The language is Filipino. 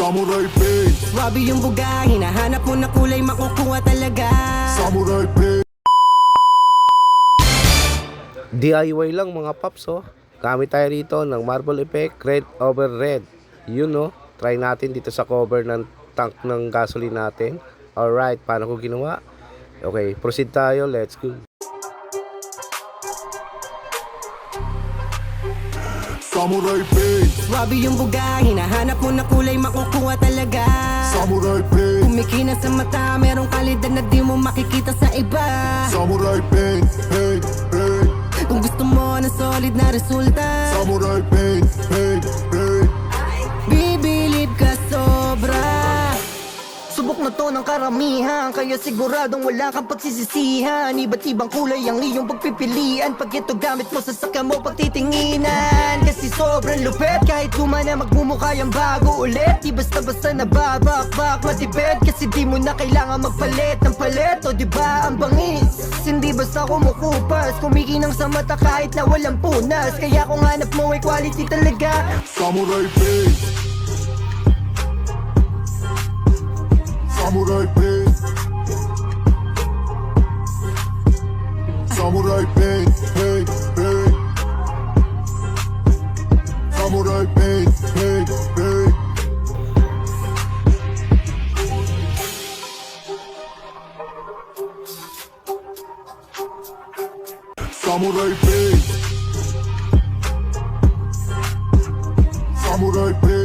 Samurai Paint. Swabe yung buga, hinahanap mo na kulay makukuha talaga. Samurai Paint. DIY lang mga paps oh. Gamit tayo rito ng marble effect, red over red. Yun oh, try natin dito sa cover ng tank ng gasoline natin. Alright, paano ko ginawa? Okay, proceed tayo, let's go. Samurai Paint. Swabe yung buga, hinahanap mo na kulay makukuha talaga. Samurai Paint. Kumikina sa mata, merong kalidad na di mo makikita sa iba. Samurai Paint. Paint, paint. Kung gusto mo ng solid na resulta, Samurai Paint. Paint, paint. bibilib ka sobra. Subok na to ng karamihan, kaya siguradong wala kang pagsisisihan. Iba't ibang kulay ang iyong pagpipilian. Pag ito gamit mo, sasakyan mo pagtitinginan. Kasi sobrang lupet, kahit luma na magmumukha yung bago ulit. Di basta-basta nababakbak, matibet. Kasi di mo na kailangan magpalit ng palet. O diba ang bangis, hindi basta kumukupas. Kumikinang sa mata kahit na walang punas. Kaya kung hanap mo ay quality talaga. Samurai Paint. Samurai Paint. Samurai Paint. Paint, paint. Samurai Paint. Paint, paint. Samurai Paint. Samurai Paint.